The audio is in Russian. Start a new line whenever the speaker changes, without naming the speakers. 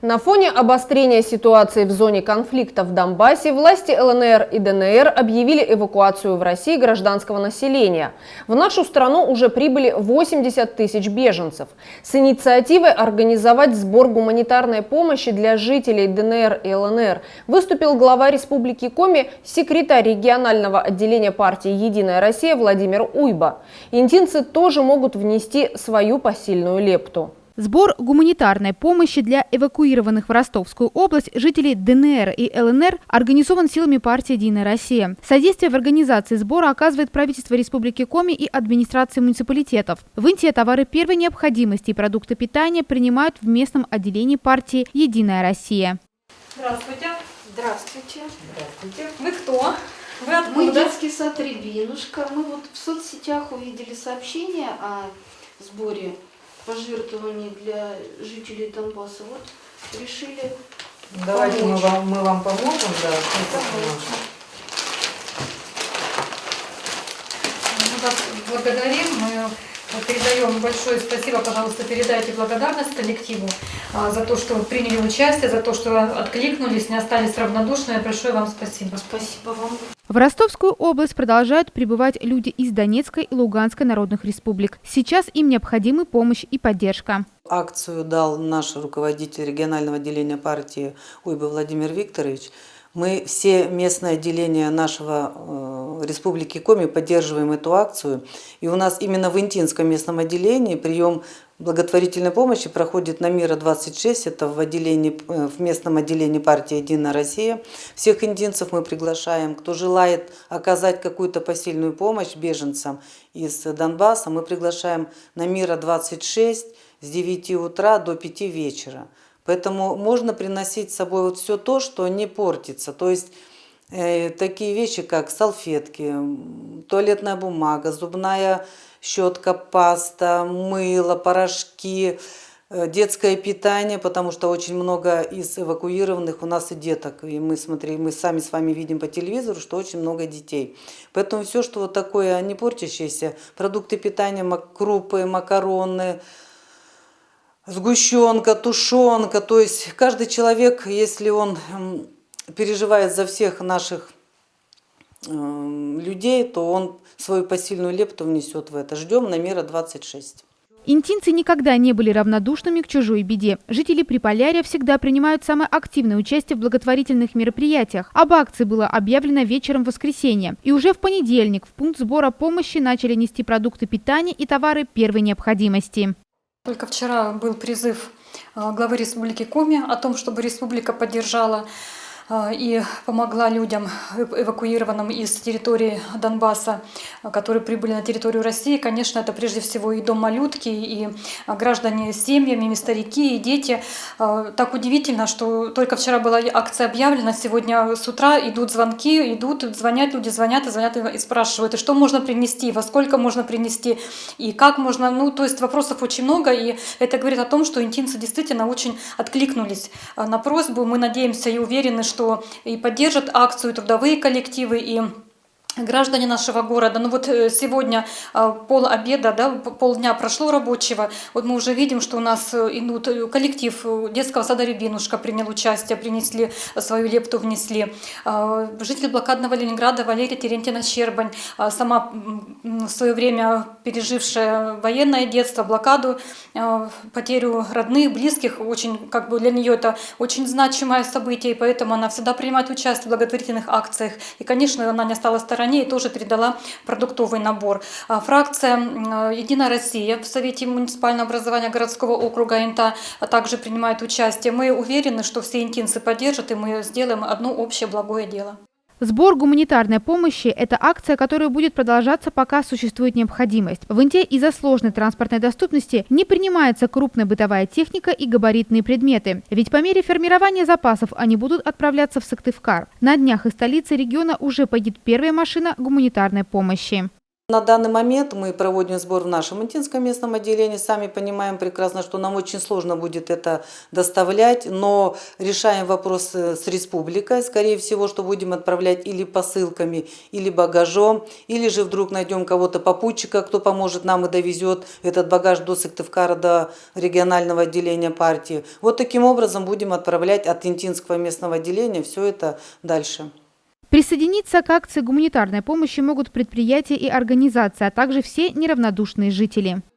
На фоне обострения ситуации в зоне конфликта в Донбассе власти ЛНР и ДНР объявили эвакуацию в России гражданского населения. В нашу страну уже прибыли 80 тысяч беженцев. С инициативой организовать сбор гуманитарной помощи для жителей ДНР и ЛНР выступил глава Республики Коми, секретарь регионального отделения партии «Единая Россия» Владимир Уйба. Индинцы тоже могут внести свою посильную лепту.
Сбор гуманитарной помощи для эвакуированных в Ростовскую область жителей ДНР и ЛНР организован силами партии «Единая Россия». Содействие в организации сбора оказывает правительство Республики Коми и администрации муниципалитетов. В Инте товары первой необходимости и продукты питания принимают в местном отделении партии «Единая Россия».
Здравствуйте.
Здравствуйте.
Здравствуйте. Вы кто? Вы откуда?
Мы детский сад «Рябинушка». Мы вот в соцсетях увидели сообщение о сборе пожертвований для жителей Донбасса. Вот решили
Давайте
помочь.
мы вам поможем. Да, мы вас благодарим. Мы передаем большое спасибо. Пожалуйста, передайте благодарность коллективу за то, что приняли участие, за то, что откликнулись, не остались равнодушными. Большое вам спасибо.
Спасибо вам.
В Ростовскую область продолжают прибывать люди из Донецкой и Луганской народных республик. Сейчас им необходима помощь и поддержка.
Акцию дал наш руководитель регионального отделения партии Уйба Владимир Викторович. Мы все местные отделения нашего Республики Коми поддерживаем эту акцию. И у нас именно в Интинском местном отделении прием благотворительной помощи проходит на Мира 26, это в местном отделении партии «Единая Россия». Всех индинцев мы приглашаем, кто желает оказать какую-то посильную помощь беженцам из Донбасса, мы приглашаем на Мира 26 с 9 утра до 5 вечера. Поэтому можно приносить с собой вот все то, что не портится. То есть такие вещи, как салфетки, туалетная бумага, зубная щетка, паста, мыло, порошки, детское питание, потому что очень много из эвакуированных у нас и деток. И мы сами с вами видим по телевизору, что очень много детей. Поэтому все, что вот такое не портящееся, продукты питания, крупы, макароны, сгущенка, тушенка, то есть каждый человек, если он переживает за всех наших людей, то он свою посильную лепту внесет в это. Ждем на Мира 26.
Интинцы никогда не были равнодушными к чужой беде. Жители Приполярья всегда принимают самое активное участие в благотворительных мероприятиях. Об акции было объявлено вечером в воскресенье. И уже в понедельник в пункт сбора помощи начали нести продукты питания и товары первой необходимости.
Только вчера был призыв главы Республики Коми о том, чтобы республика поддержала и помогла людям, эвакуированным из территории Донбасса, которые прибыли на территорию России. Конечно, это прежде всего и дом малютки, и граждане с семьями, и старики, и дети. Так удивительно, что только вчера была акция объявлена, сегодня с утра идут звонки, звонят люди, звонят и спрашивают, и что можно принести, во сколько можно принести, и как можно. Ну, то есть вопросов очень много, и это говорит о том, что интинцы действительно очень откликнулись на просьбу. Мы надеемся и уверены, что и поддержат акцию трудовые коллективы, и граждане нашего города. Ну вот сегодня полобеда, да, полдня прошло рабочего. Вот мы уже видим, что у нас идут коллектив детского сада «Рябинушка» принял участие, принесли свою лепту, внесли. Житель блокадного Ленинграда Валерия Терентьевна-Щербань, сама в свое время пережившая военное детство, блокаду, потерю родных, близких, очень, как бы для нее это очень значимое событие, и поэтому она всегда принимает участие в благотворительных акциях. И, конечно, она не осталась в стороне и тоже передала продуктовый набор. Фракция «Единая Россия» в Совете муниципального образования городского округа Инта также принимает участие. Мы уверены, что все интинцы поддержат, и мы сделаем одно общее благое дело.
Сбор гуманитарной помощи – это акция, которая будет продолжаться, пока существует необходимость. В Инте из-за сложной транспортной доступности не принимается крупная бытовая техника и габаритные предметы. Ведь по мере формирования запасов они будут отправляться в Сыктывкар. На днях из столицы региона уже поедет первая машина гуманитарной помощи.
На данный момент мы проводим сбор в нашем Интинском местном отделении. Сами понимаем прекрасно, что нам очень сложно будет это доставлять, но решаем вопрос с республикой. Скорее всего, что будем отправлять или посылками, или багажом, или же вдруг найдем кого-то попутчика, кто поможет нам и довезет этот багаж до Сыктывкара, до регионального отделения партии. Вот таким образом будем отправлять от Интинского местного отделения все это дальше.
Присоединиться к акции гуманитарной помощи могут предприятия и организации, а также все неравнодушные жители.